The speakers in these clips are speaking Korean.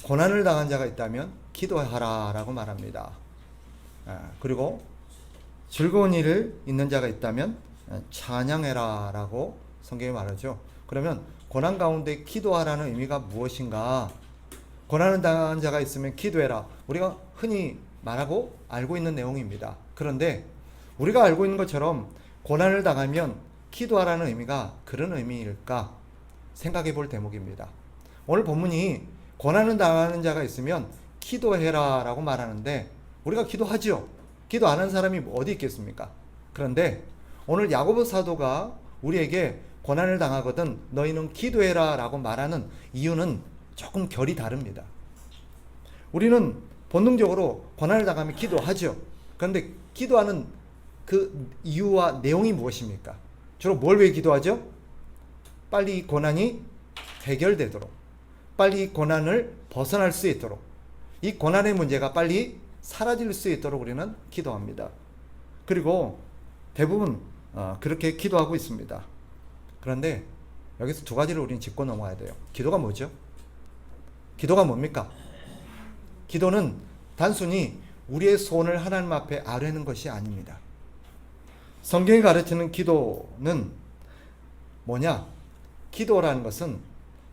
고난을 당한 자가 있다면 기도하라라고 말합니다. 그리고 즐거운 일을 있는 자가 있다면 찬양해라라고 성경이 말하죠. 그러면 고난 가운데 기도하라는 의미가 무엇인가? 고난을 당한 자가 있으면 기도해라. 우리가 흔히 말하고 알고 있는 내용입니다. 그런데 우리가 알고 있는 것처럼 고난을 당하면 기도하라는 의미가 그런 의미일까 생각해 볼 대목입니다. 오늘 본문이 고난을 당하는 자가 있으면 기도해라 라고 말하는데 우리가 기도하죠. 기도 안 하는 사람이 어디 있겠습니까? 그런데 오늘 야고보 사도가 우리에게 고난을 당하거든 너희는 기도해라 라고 말하는 이유는 조금 결이 다릅니다. 우리는 본능적으로 고난을 당하면 기도하죠. 그런데 기도하는 그 이유와 내용이 무엇입니까? 주로 뭘 위해 기도하죠? 빨리 이 고난이 해결되도록, 빨리 이 고난을 벗어날 수 있도록, 이 고난의 문제가 빨리 사라질 수 있도록 우리는 기도합니다. 그리고 대부분 그렇게 기도하고 있습니다. 그런데 여기서 두 가지를 우리는 짚고 넘어가야 돼요. 기도가 뭐죠? 기도가 뭡니까? 기도는 단순히 우리의 소원을 하나님 앞에 아뢰는 것이 아닙니다. 성경이 가르치는 기도는 뭐냐? 기도라는 것은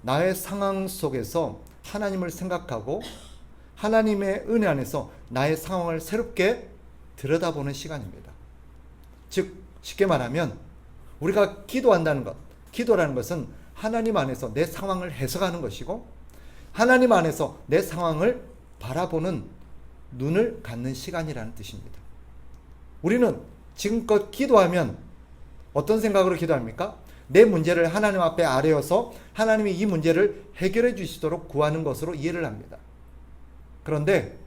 나의 상황 속에서 하나님을 생각하고 하나님의 은혜 안에서 나의 상황을 새롭게 들여다보는 시간입니다. 즉 쉽게 말하면 우리가 기도한다는 것, 기도라는 것은 하나님 안에서 내 상황을 해석하는 것이고 하나님 안에서 내 상황을 바라보는 눈을 갖는 시간이라는 뜻입니다. 우리는 지금껏 기도하면 어떤 생각으로 기도합니까? 내 문제를 하나님 앞에 아뢰어서 하나님이 이 문제를 해결해 주시도록 구하는 것으로 이해를 합니다. 그런데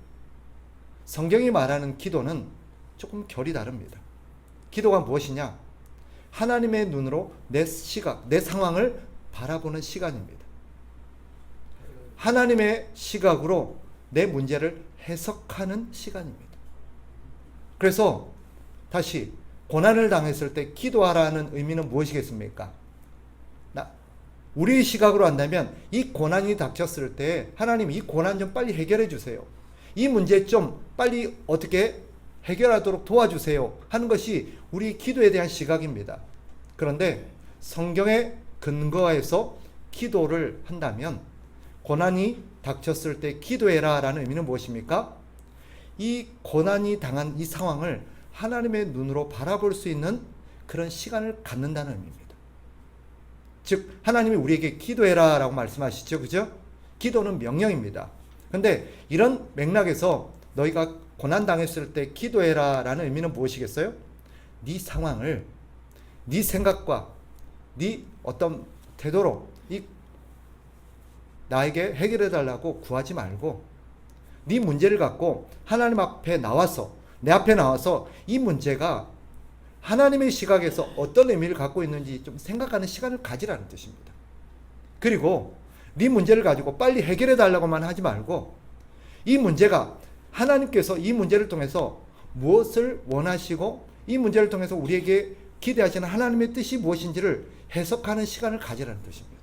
성경이 말하는 기도는 조금 결이 다릅니다. 기도가 무엇이냐? 하나님의 눈으로 내 시각, 내 상황을 바라보는 시간입니다. 하나님의 시각으로 내 문제를 해석하는 시간입니다. 그래서 다시 고난을 당했을 때 기도하라는 의미는 무엇이겠습니까? 우리의 시각으로 한다면 이 고난이 닥쳤을 때 하나님 이 고난 좀 빨리 해결해 주세요. 이 문제 좀 빨리 어떻게 해결하도록 도와주세요 하는 것이 우리 기도에 대한 시각입니다. 그런데 성경에 근거해서 기도를 한다면 고난이 닥쳤을 때 기도해라 라는 의미는 무엇입니까? 이 고난이 당한 이 상황을 하나님의 눈으로 바라볼 수 있는 그런 시간을 갖는다는 의미입니다. 즉 하나님이 우리에게 기도해라 라고 말씀하시죠. 그죠? 기도는 명령입니다. 근데 이런 맥락에서 너희가 고난당했을 때 기도해라 라는 의미는 무엇이겠어요? 네 상황을 네 생각과 네 어떤 태도로 나에게 해결해 달라고 구하지 말고 네 문제를 갖고 하나님 앞에 나와서 내 앞에 나와서 이 문제가 하나님의 시각에서 어떤 의미를 갖고 있는지 좀 생각하는 시간을 가지라는 뜻입니다. 그리고 네 문제를 가지고 빨리 해결해 달라고만 하지 말고 이 문제가 하나님께서 이 문제를 통해서 무엇을 원하시고 이 문제를 통해서 우리에게 기대하시는 하나님의 뜻이 무엇인지를 해석하는 시간을 가지라는 뜻입니다.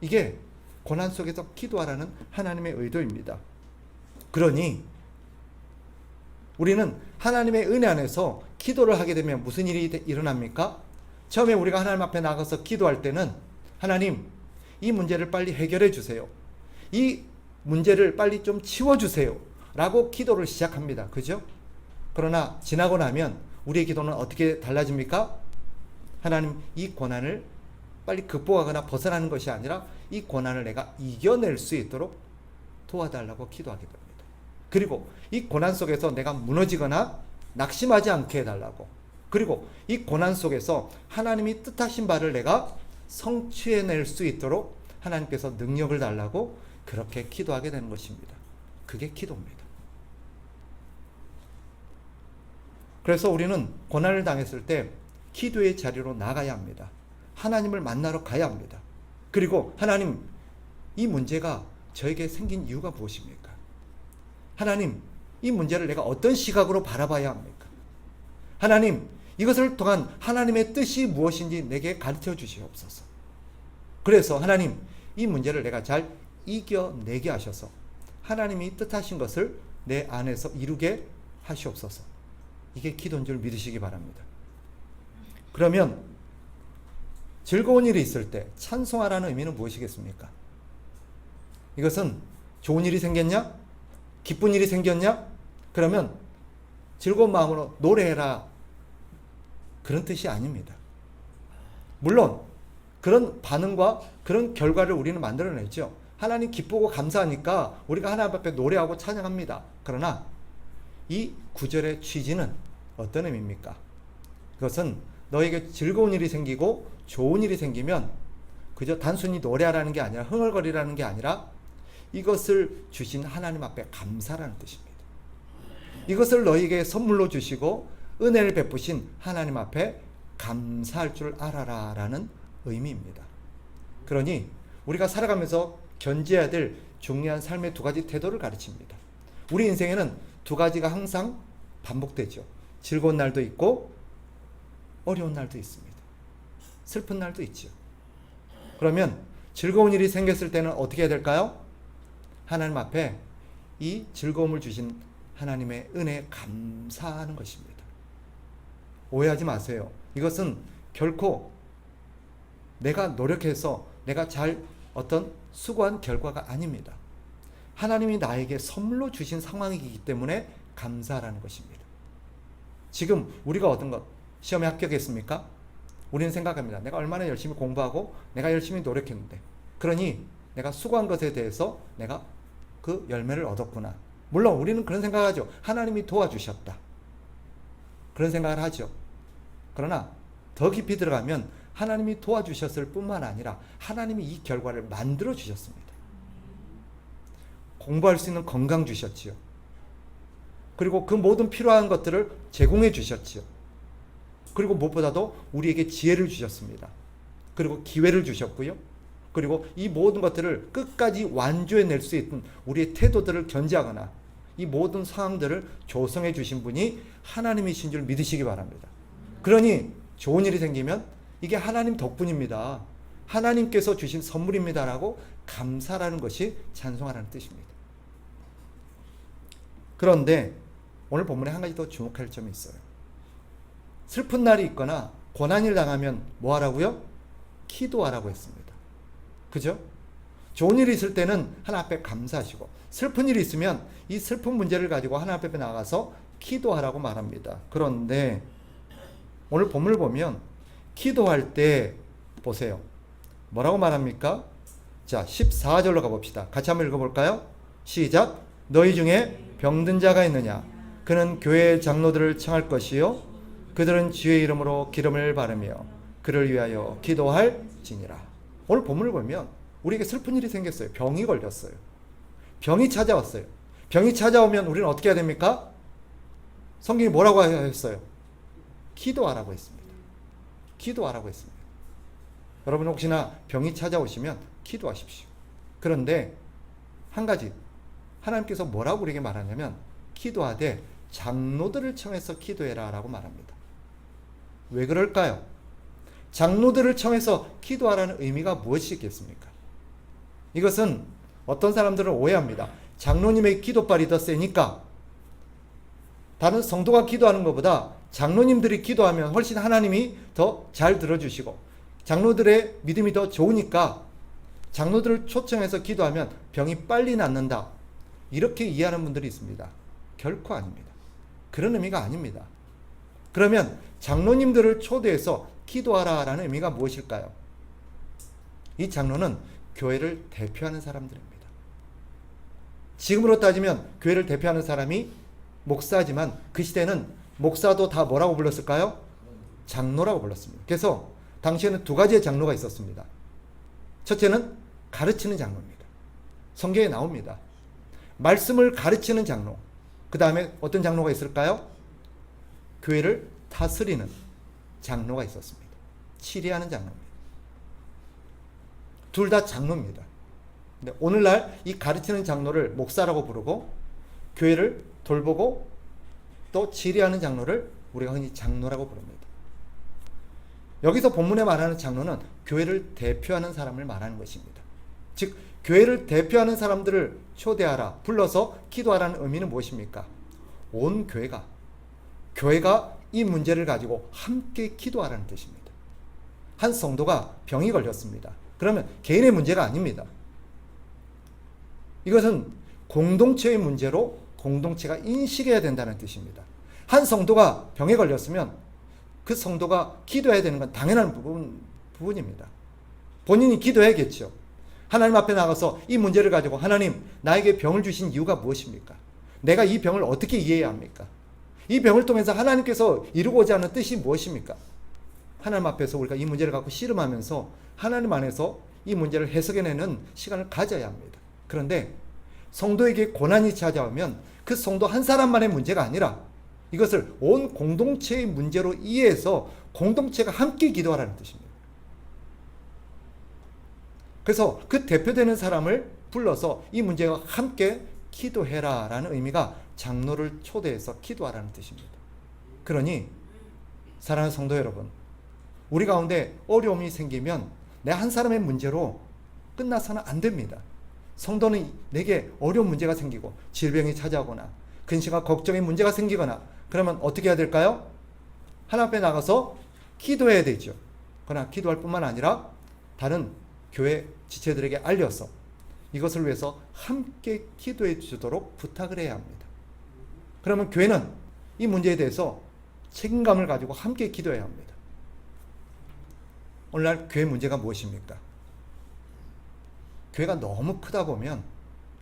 이게 고난 속에서 기도하라는 하나님의 의도입니다. 그러니 우리는 하나님의 은혜 안에서 기도를 하게 되면 무슨 일이 일어납니까? 처음에 우리가 하나님 앞에 나가서 기도할 때는 하나님 이 문제를 빨리 해결해 주세요. 이 문제를 빨리 좀 치워주세요 라고 기도를 시작합니다. 그죠? 그러나 지나고 나면 우리의 기도는 어떻게 달라집니까? 하나님 이 고난을 빨리 극복하거나 벗어나는 것이 아니라 이 고난을 내가 이겨낼 수 있도록 도와달라고 기도하게 됩니다. 그리고 이 고난 속에서 내가 무너지거나 낙심하지 않게 해달라고, 그리고 이 고난 속에서 하나님이 뜻하신 바를 내가 성취해낼 수 있도록 하나님께서 능력을 달라고 그렇게 기도하게 되는 것입니다. 그게 기도입니다. 그래서 우리는 고난을 당했을 때 기도의 자리로 나가야 합니다. 하나님을 만나러 가야 합니다. 그리고 하나님, 이 문제가 저에게 생긴 이유가 무엇입니까? 하나님, 이 문제를 내가 어떤 시각으로 바라봐야 합니까? 하나님, 이것을 통한 하나님의 뜻이 무엇인지 내게 가르쳐 주시옵소서. 그래서 하나님, 이 문제를 내가 잘 이겨내게 하셔서 하나님이 뜻하신 것을 내 안에서 이루게 하시옵소서. 이게 기도인 줄 믿으시기 바랍니다. 그러면 즐거운 일이 있을 때 찬송하라는 의미는 무엇이겠습니까? 이것은 좋은 일이 생겼냐? 기쁜 일이 생겼냐? 그러면 즐거운 마음으로 노래해라, 그런 뜻이 아닙니다. 물론 그런 반응과 그런 결과를 우리는 만들어내죠. 하나님 기쁘고 감사하니까 우리가 하나님 앞에 노래하고 찬양합니다. 그러나 이 구절의 취지는 어떤 의미입니까? 그것은 너에게 즐거운 일이 생기고 좋은 일이 생기면 그저 단순히 노래하라는 게 아니라 흥얼거리라는 게 아니라 이것을 주신 하나님 앞에 감사라는 뜻입니다. 이것을 너에게 선물로 주시고 은혜를 베푸신 하나님 앞에 감사할 줄 알아라 라는 의미입니다. 그러니 우리가 살아가면서 견지해야 될 중요한 삶의 두 가지 태도를 가르칩니다. 우리 인생에는 두 가지가 항상 반복되죠. 즐거운 날도 있고 어려운 날도 있습니다. 슬픈 날도 있죠. 그러면 즐거운 일이 생겼을 때는 어떻게 해야 될까요? 하나님 앞에 이 즐거움을 주신 하나님의 은혜에 감사하는 것입니다. 오해하지 마세요. 이것은 결코 내가 노력해서 내가 잘 어떤 수고한 결과가 아닙니다. 하나님이 나에게 선물로 주신 상황이기 때문에 감사하라는 것입니다. 지금 우리가 얻은 것, 시험에 합격했습니까? 우리는 생각합니다. 내가 얼마나 열심히 공부하고 내가 열심히 노력했는데, 그러니 내가 수고한 것에 대해서 내가 그 열매를 얻었구나. 물론 우리는 그런 생각을 하죠. 하나님이 도와주셨다, 그런 생각을 하죠. 그러나 더 깊이 들어가면 하나님이 도와주셨을 뿐만 아니라 하나님이 이 결과를 만들어 주셨습니다. 공부할 수 있는 건강 주셨지요. 그리고 그 모든 필요한 것들을 제공해 주셨지요. 그리고 무엇보다도 우리에게 지혜를 주셨습니다. 그리고 기회를 주셨고요. 그리고 이 모든 것들을 끝까지 완주해낼 수 있는 우리의 태도들을 견지하거나 이 모든 상황들을 조성해 주신 분이 하나님이신 줄 믿으시기 바랍니다. 그러니 좋은 일이 생기면 이게 하나님 덕분입니다, 하나님께서 주신 선물입니다라고 감사라는 것이 찬송하라는 뜻입니다. 그런데 오늘 본문에 한 가지 더 주목할 점이 있어요. 슬픈 날이 있거나 고난을 당하면 뭐 하라고요? 기도하라고 했습니다. 그죠? 좋은 일이 있을 때는 하나님 앞에 감사하시고, 슬픈 일이 있으면 이 슬픈 문제를 가지고 하나님 앞에 나가서 기도하라고 말합니다. 그런데 오늘 본문을 보면 기도할 때 보세요. 뭐라고 말합니까? 자, 14절로 가봅시다. 같이 한번 읽어볼까요? 시작. 너희 중에 병든 자가 있느냐? 그는 교회의 장로들을 청할 것이요 그들은 주의 이름으로 기름을 바르며 그를 위하여 기도할지니라. 오늘 본문을 보면 우리에게 슬픈 일이 생겼어요. 병이 걸렸어요. 병이 찾아왔어요. 병이 찾아오면 우리는 어떻게 해야 됩니까? 성경이 뭐라고 했어요? 기도하라고 했습니다. 기도하라고 했습니다. 여러분 혹시나 병이 찾아오시면 기도하십시오. 그런데 한 가지, 하나님께서 뭐라고 우리에게 말하냐면 기도하되 장로들을 청해서 기도해라 라고 말합니다. 왜 그럴까요? 장로들을 청해서 기도하라는 의미가 무엇이겠습니까? 이것은 어떤 사람들은 오해합니다. 장로님의 기도발이 더 세니까 다른 성도가 기도하는 것보다 장로님들이 기도하면 훨씬 하나님이 더 잘 들어주시고 장로들의 믿음이 더 좋으니까 장로들을 초청해서 기도하면 병이 빨리 낫는다, 이렇게 이해하는 분들이 있습니다. 결코 아닙니다. 그런 의미가 아닙니다. 그러면 장로님들을 초대해서 기도하라라는 의미가 무엇일까요? 이 장로는 교회를 대표하는 사람들입니다. 지금으로 따지면 교회를 대표하는 사람이 목사지만 그 시대는 목사도 다 뭐라고 불렀을까요? 장로라고 불렀습니다. 그래서 당시에는 두 가지의 장로가 있었습니다. 첫째는 가르치는 장로입니다. 성경에 나옵니다. 말씀을 가르치는 장로. 그 다음에 어떤 장로가 있을까요? 교회를 다스리는 장로가 있었습니다. 치리하는 장로입니다. 둘 다 장로입니다. 근데 오늘날 이 가르치는 장로를 목사라고 부르고 교회를 돌보고 또 치리하는 장로를 우리가 흔히 장로라고 부릅니다. 여기서 본문에 말하는 장로는 교회를 대표하는 사람을 말하는 것입니다. 즉 교회를 대표하는 사람들을 초대하라, 불러서 기도하라는 의미는 무엇입니까? 온 교회가 이 문제를 가지고 함께 기도하라는 뜻입니다. 한 성도가 병이 걸렸습니다. 그러면 개인의 문제가 아닙니다. 이것은 공동체의 문제로 공동체가 인식해야 된다는 뜻입니다. 한 성도가 병에 걸렸으면 그 성도가 기도해야 되는 건 당연한 부분입니다. 본인이 기도해야겠죠. 하나님 앞에 나가서 이 문제를 가지고 하나님, 나에게 병을 주신 이유가 무엇입니까? 내가 이 병을 어떻게 이해해야 합니까? 이 병을 통해서 하나님께서 이루고자 하는 뜻이 무엇입니까? 하나님 앞에서 우리가 이 문제를 갖고 씨름하면서 하나님 안에서 이 문제를 해석해내는 시간을 가져야 합니다. 그런데 성도에게 고난이 찾아오면 그 성도 한 사람만의 문제가 아니라 이것을 온 공동체의 문제로 이해해서 공동체가 함께 기도하라는 뜻입니다. 그래서 그 대표되는 사람을 불러서 이 문제와 함께 기도해라 라는 의미가 장로를 초대해서 기도하라는 뜻입니다. 그러니 사랑하는 성도 여러분, 우리 가운데 어려움이 생기면 내 한 사람의 문제로 끝나서는 안 됩니다. 성도는 내게 어려운 문제가 생기고 질병이 찾아오거나 근심과 걱정의 문제가 생기거나 그러면 어떻게 해야 될까요? 하나님 앞에 나가서 기도해야 되죠. 그러나 기도할 뿐만 아니라 다른 교회 지체들에게 알려서 이것을 위해서 함께 기도해 주도록 부탁을 해야 합니다. 그러면 교회는 이 문제에 대해서 책임감을 가지고 함께 기도해야 합니다. 오늘날 교회 문제가 무엇입니까? 교회가 너무 크다 보면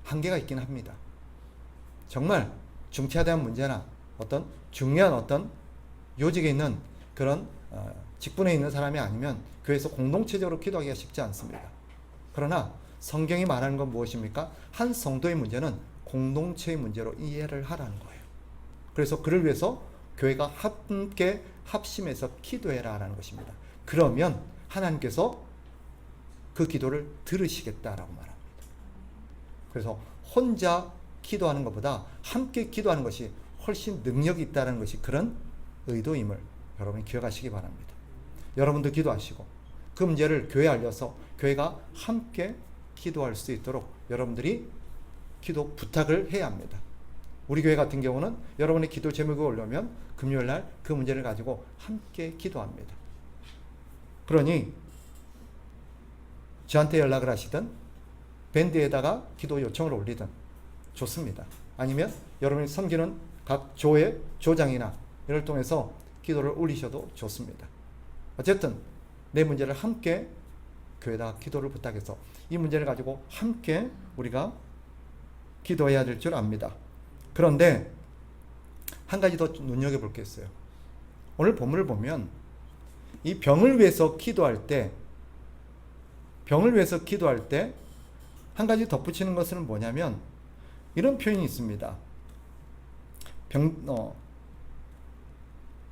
한계가 있긴 합니다. 정말 중차대한 문제나 어떤 중요한 어떤 요직에 있는 그런 직분에 있는 사람이 아니면 교회에서 공동체적으로 기도하기가 쉽지 않습니다. 그러나 성경이 말하는 건 무엇입니까? 한 성도의 문제는 공동체의 문제로 이해를 하라는 거예요. 그래서 그를 위해서 교회가 함께 합심해서 기도해라라는 것입니다. 그러면 하나님께서 그 기도를 들으시겠다라고 말합니다. 그래서 혼자 기도하는 것보다 함께 기도하는 것이 훨씬 능력이 있다는 것이 그런 의도임을 여러분이 기억하시기 바랍니다. 여러분도 기도하시고 그 문제를 교회에 알려서 교회가 함께 기도할 수 있도록 여러분들이 기도 부탁을 해야 합니다. 우리 교회 같은 경우는 여러분의 기도 제목을 올려면 금요일날 그 문제를 가지고 함께 기도합니다. 그러니 저한테 연락을 하시든 밴드에다가 기도 요청을 올리든 좋습니다. 아니면 여러분이 섬기는 각 조의 조장이나 이를 통해서 기도를 올리셔도 좋습니다. 어쨌든 내 문제를 함께 교회에다가 기도를 부탁해서 이 문제를 가지고 함께 우리가 기도해야 될 줄 압니다. 그런데 한 가지 더 눈여겨볼 게 있어요. 오늘 본문을 보면 이 병을 위해서 기도할 때 한 가지 덧붙이는 것은 뭐냐면 이런 표현이 있습니다.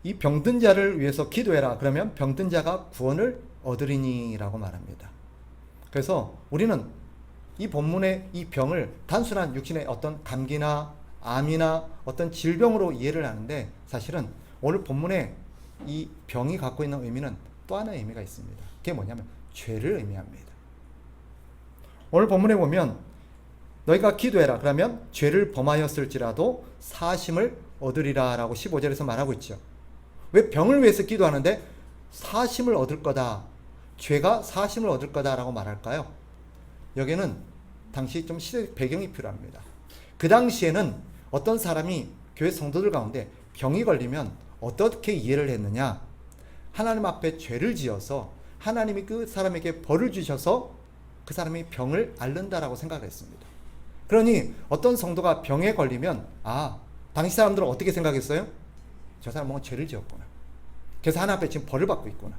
이 병든 자를 위해서 기도해라. 그러면 병든 자가 구원을 얻으리니 라고 말합니다. 그래서 우리는 이 본문의 이 병을 단순한 육신의 어떤 감기나 암이나 어떤 질병으로 이해를 하는데 사실은 오늘 본문의 이 병이 갖고 있는 의미는 또 하나의 의미가 있습니다. 그게 뭐냐면 죄를 의미합니다. 오늘 본문에 보면 너희가 기도해라. 그러면 죄를 범하였을지라도 사심을 얻으리라 라고 15절에서 말하고 있죠. 왜 병을 위해서 기도하는데 사심을 얻을 거다, 죄가 사심을 얻을 거다 라고 말할까요? 여기는 당시 좀 시대 배경이 필요합니다. 그 당시에는 어떤 사람이 교회 성도들 가운데 병이 걸리면 어떻게 이해를 했느냐, 하나님 앞에 죄를 지어서 하나님이 그 사람에게 벌을 주셔서 그 사람이 병을 앓는다라고 생각을 했습니다. 그러니 어떤 성도가 병에 걸리면 당시 사람들은 어떻게 생각했어요? 저 사람 뭔가 죄를 지었구나. 그래서 하나님 앞에 지금 벌을 받고 있구나.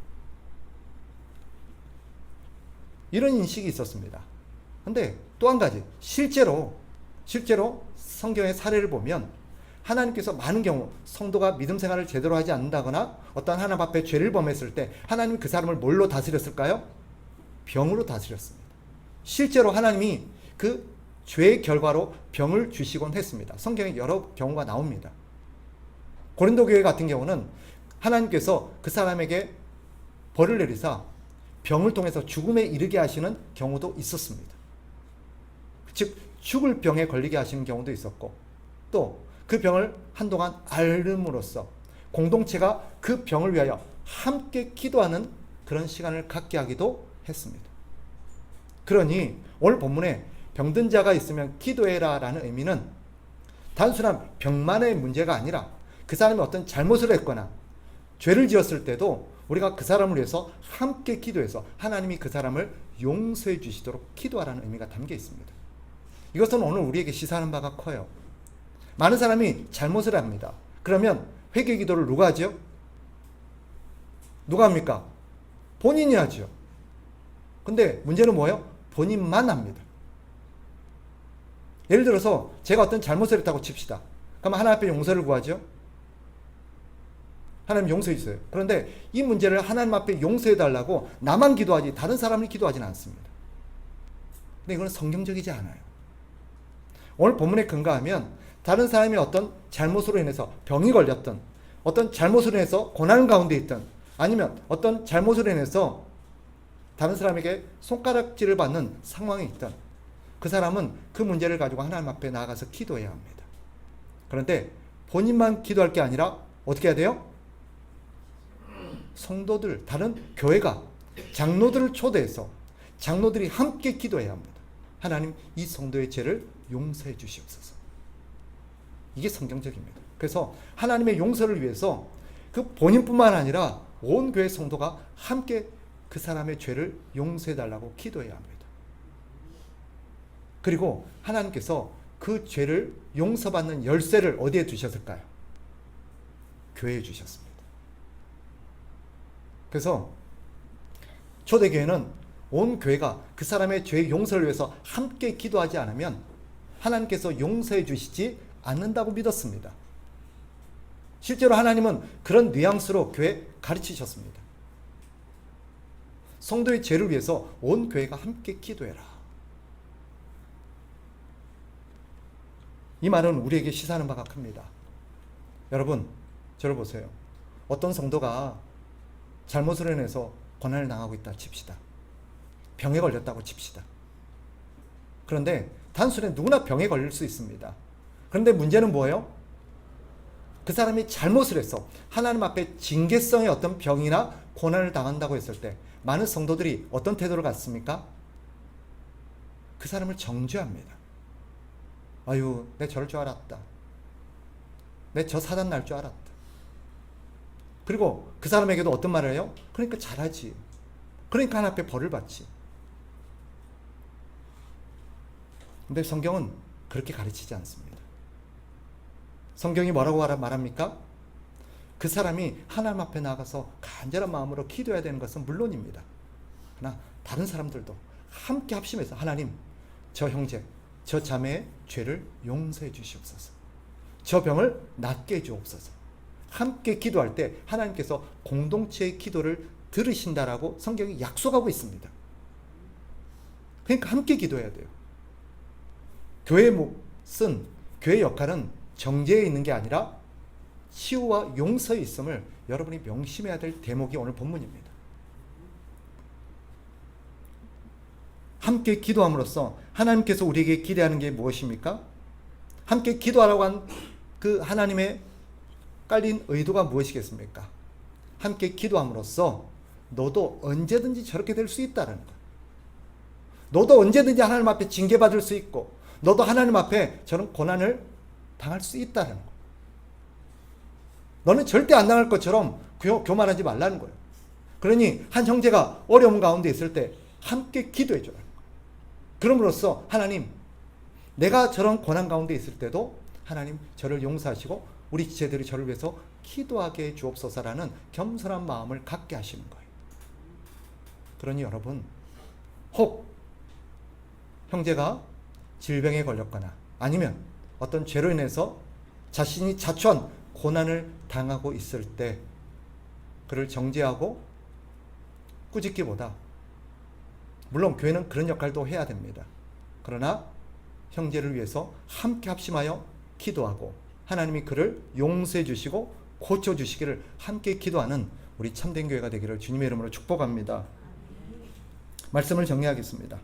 이런 인식이 있었습니다. 근데 또 한 가지, 실제로 성경의 사례를 보면 하나님께서 많은 경우 성도가 믿음 생활을 제대로 하지 않는다거나 어떤 하나님 앞에 죄를 범했을 때 하나님이 그 사람을 뭘로 다스렸을까요? 병으로 다스렸습니다. 실제로 하나님이 그 죄의 결과로 병을 주시곤 했습니다. 성경에 여러 경우가 나옵니다. 고린도 교회 같은 경우는 하나님께서 그 사람에게 벌을 내리사 병을 통해서 죽음에 이르게 하시는 경우도 있었습니다. 즉 죽을 병에 걸리게 하시는 경우도 있었고, 또 그 병을 한동안 앓음으로써 공동체가 그 병을 위하여 함께 기도하는 그런 시간을 갖게 하기도 했습니다. 그러니 오늘 본문에 병든 자가 있으면 기도해라 라는 의미는 단순한 병만의 문제가 아니라 그 사람이 어떤 잘못을 했거나 죄를 지었을 때도 우리가 그 사람을 위해서 함께 기도해서 하나님이 그 사람을 용서해 주시도록 기도하라는 의미가 담겨 있습니다. 이것은 오늘 우리에게 시사하는 바가 커요. 많은 사람이 잘못을 합니다. 그러면 회개 기도를 누가 하죠? 누가 합니까? 본인이 하죠. 근데 문제는 뭐예요? 본인만 합니다. 예를 들어서 제가 어떤 잘못을 했다고 칩시다. 그럼 하나님 앞에 용서를 구하죠. 하나님 용서해 주세요. 그런데 이 문제를 하나님 앞에 용서해 달라고 나만 기도하지 다른 사람이 기도하지는 않습니다. 근데 이건 성경적이지 않아요. 오늘 본문에 근거하면 다른 사람이 어떤 잘못으로 인해서 병이 걸렸던, 어떤 잘못으로 인해서 고난 가운데 있던, 아니면 어떤 잘못으로 인해서 다른 사람에게 손가락질을 받는 상황에 있던 그 사람은 그 문제를 가지고 하나님 앞에 나아가서 기도해야 합니다. 그런데 본인만 기도할 게 아니라 어떻게 해야 돼요? 성도들, 다른 교회가 장로들을 초대해서 장로들이 함께 기도해야 합니다. 하나님, 이 성도의 죄를 용서해 주시옵소서. 이게 성경적입니다. 그래서 하나님의 용서를 위해서 그 본인뿐만 아니라 온 교회 성도가 함께 그 사람의 죄를 용서해 달라고 기도해야 합니다. 그리고 하나님께서 그 죄를 용서받는 열쇠를 어디에 두셨을까요? 교회에 주셨습니다. 그래서 초대교회는 온 교회가 그 사람의 죄 용서를 위해서 함께 기도하지 않으면 하나님께서 용서해 주시지 않는다고 믿었습니다. 실제로 하나님은 그런 뉘앙스로 교회 가르치셨습니다. 성도의 죄를 위해서 온 교회가 함께 기도해라. 이 말은 우리에게 시사하는 바가 큽니다. 여러분, 저를 보세요. 어떤 성도가 잘못으로 인해서 고난을 당하고 있다 칩시다. 병에 걸렸다고 칩시다. 그런데 단순히 누구나 병에 걸릴 수 있습니다. 그런데 문제는 뭐예요? 그 사람이 잘못을 해서 하나님 앞에 징계성의 어떤 병이나 고난을 당한다고 했을 때 많은 성도들이 어떤 태도를 갖습니까? 그 사람을 정죄합니다. 아유, 내 저럴 줄 알았다. 내 저 사단 날 줄 알았다. 그리고 그 사람에게도 어떤 말을 해요? 그러니까 잘하지. 그러니까 하나님 앞에 벌을 받지. 근데 성경은 그렇게 가르치지 않습니다. 성경이 뭐라고 말합니까? 그 사람이 하나님 앞에 나가서 간절한 마음으로 기도해야 되는 것은 물론입니다. 그러나 다른 사람들도 함께 합심해서 하나님, 저 형제, 저 자매의 죄를 용서해 주시옵소서. 저 병을 낫게 해 주옵소서. 함께 기도할 때 하나님께서 공동체의 기도를 들으신다라고 성경이 약속하고 있습니다. 그러니까 함께 기도해야 돼요. 교회의 몫은, 교회의 역할은 정죄에 있는 게 아니라 치유와 용서에 있음을 여러분이 명심해야 될 대목이 오늘 본문입니다. 함께 기도함으로써 하나님께서 우리에게 기대하는 게 무엇입니까? 함께 기도하라고 한 그 하나님의 깔린 의도가 무엇이겠습니까? 함께 기도함으로써 너도 언제든지 저렇게 될 수 있다는 것. 너도 언제든지 하나님 앞에 징계받을 수 있고 너도 하나님 앞에 저런 고난을 당할 수 있다는 것. 너는 절대 안 당할 것처럼 교만하지 말라는 거예요. 그러니 한 형제가 어려움 가운데 있을 때 함께 기도해 줘라. 그럼으로써 하나님, 내가 저런 고난 가운데 있을 때도 하나님 저를 용서하시고 우리 지체들이 저를 위해서 기도하게 해 주옵소서라는 겸손한 마음을 갖게 하시는 거예요. 그러니 여러분, 혹 형제가 질병에 걸렸거나 아니면 어떤 죄로 인해서 자신이 자초한 고난을 당하고 있을 때 그를 정죄하고 꾸짖기보다, 물론 교회는 그런 역할도 해야 됩니다. 그러나 형제를 위해서 함께 합심하여 기도하고 하나님이 그를 용서해 주시고 고쳐 주시기를 함께 기도하는 우리 참된 교회가 되기를 주님의 이름으로 축복합니다. 말씀을 정리하겠습니다.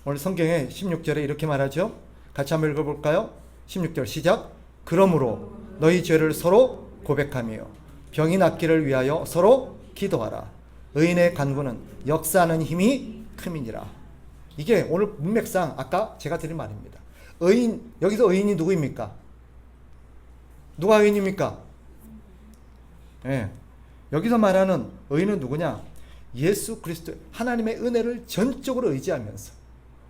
오늘 성경에 16절에 이렇게 말하죠. 같이 한번 읽어볼까요? 16절 시작. 그러므로 너희 죄를 서로 고백하며 병이 낫기를 위하여 서로 기도하라. 의인의 간구는 역사하는 힘이 큼이니라. 이게 오늘 문맥상 아까 제가 드린 말입니다. 의인, 여기서 의인이 누구입니까? 누가 의인입니까? 예. 여기서 말하는 의인은 누구냐? 예수 그리스도 하나님의 은혜를 전적으로 의지하면서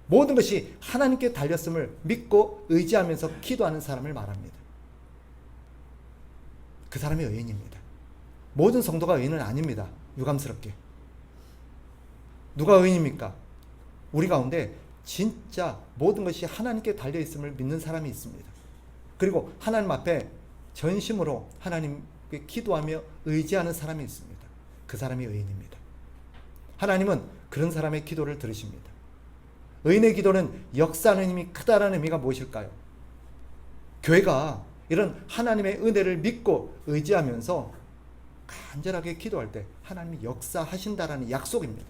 모든 것이 하나님께 달렸음을 믿고 의지하면서 기도하는 사람을 말합니다. 그 사람이 의인입니다. 모든 성도가 의인은 아닙니다. 유감스럽게. 누가 의인입니까? 우리 가운데 진짜 모든 것이 하나님께 달려있음을 믿는 사람이 있습니다. 그리고 하나님 앞에 전심으로 하나님께 기도하며 의지하는 사람이 있습니다. 그 사람이 의인입니다. 하나님은 그런 사람의 기도를 들으십니다. 의인의 기도는 역사하는 힘이 크다라는 의미가 무엇일까요? 교회가 이런 하나님의 은혜를 믿고 의지하면서 간절하게 기도할 때 하나님이 역사하신다라는 약속입니다.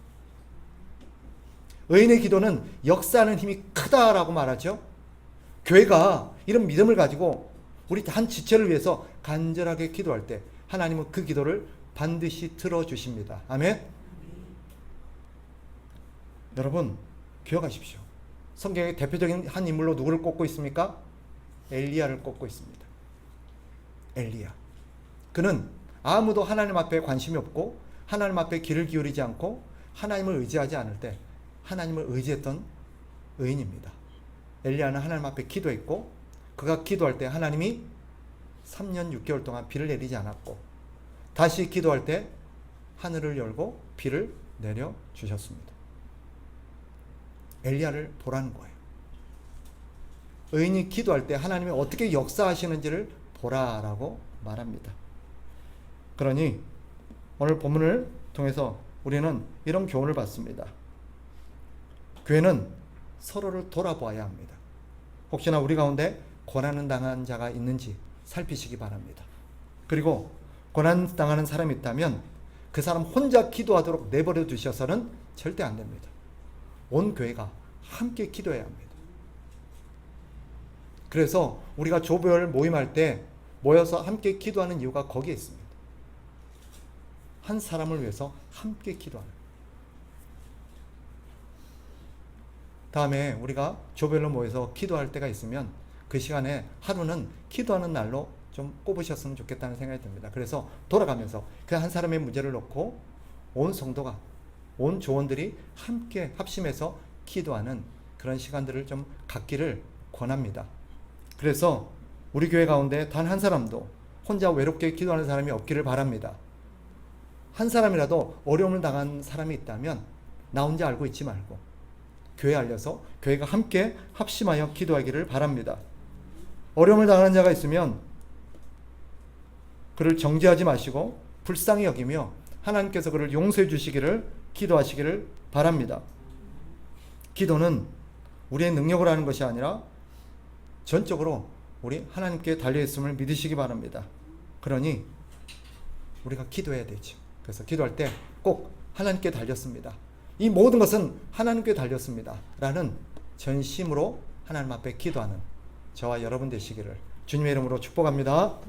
의인의 기도는 역사하는 힘이 크다라고 말하죠. 교회가 이런 믿음을 가지고 우리 한 지체를 위해서 간절하게 기도할 때 하나님은 그 기도를 반드시 들어주십니다. 아멘. 여러분 기억하십시오. 성경의 대표적인 한 인물로 누구를 꼽고 있습니까? 엘리야를 꼽고 있습니다. 엘리야. 그는 아무도 하나님 앞에 관심이 없고 하나님 앞에 귀를 기울이지 않고 하나님을 의지하지 않을 때 하나님을 의지했던 의인입니다. 엘리야는 하나님 앞에 기도했고 그가 기도할 때 하나님이 3년 6개월 동안 비를 내리지 않았고 다시 기도할 때 하늘을 열고 비를 내려 주셨습니다. 엘리야를 보라는 거예요. 의인이 기도할 때 하나님이 어떻게 역사하시는지를 보라라고 말합니다. 그러니 오늘 본문을 통해서 우리는 이런 교훈을 받습니다. 교회는 서로를 돌아보아야 합니다. 혹시나 우리 가운데 고난을 당한 자가 있는지 살피시기 바랍니다. 그리고 고난 당하는 사람이 있다면 그 사람 혼자 기도하도록 내버려 두셔서는 절대 안 됩니다. 온 교회가 함께 기도해야 합니다. 그래서 우리가 조별 모임할 때 모여서 함께 기도하는 이유가 거기에 있습니다. 한 사람을 위해서 함께 기도하는. 다음에 우리가 조별로 모여서 기도할 때가 있으면 그 시간에 하루는 기도하는 날로 좀 꼽으셨으면 좋겠다는 생각이 듭니다. 그래서 돌아가면서 그 한 사람의 문제를 놓고 온 성도가, 온 조원들이 함께 합심해서 기도하는 그런 시간들을 좀 갖기를 권합니다. 그래서 우리 교회 가운데 단 한 사람도 혼자 외롭게 기도하는 사람이 없기를 바랍니다. 한 사람이라도 어려움을 당한 사람이 있다면 나 혼자 알고 있지 말고 교회에 알려서 교회가 함께 합심하여 기도하기를 바랍니다. 어려움을 당하는 자가 있으면 그를 정죄하지 마시고 불쌍히 여기며 하나님께서 그를 용서해 주시기를 기도하시기를 바랍니다. 기도는 우리의 능력으로 하는 것이 아니라 전적으로 우리 하나님께 달려있음을 믿으시기 바랍니다. 그러니 우리가 기도해야 되죠. 그래서 기도할 때 꼭 하나님께 달렸습니다. 이 모든 것은 하나님께 달렸습니다. 라는 전심으로 하나님 앞에 기도하는 저와 여러분 되시기를 주님의 이름으로 축복합니다.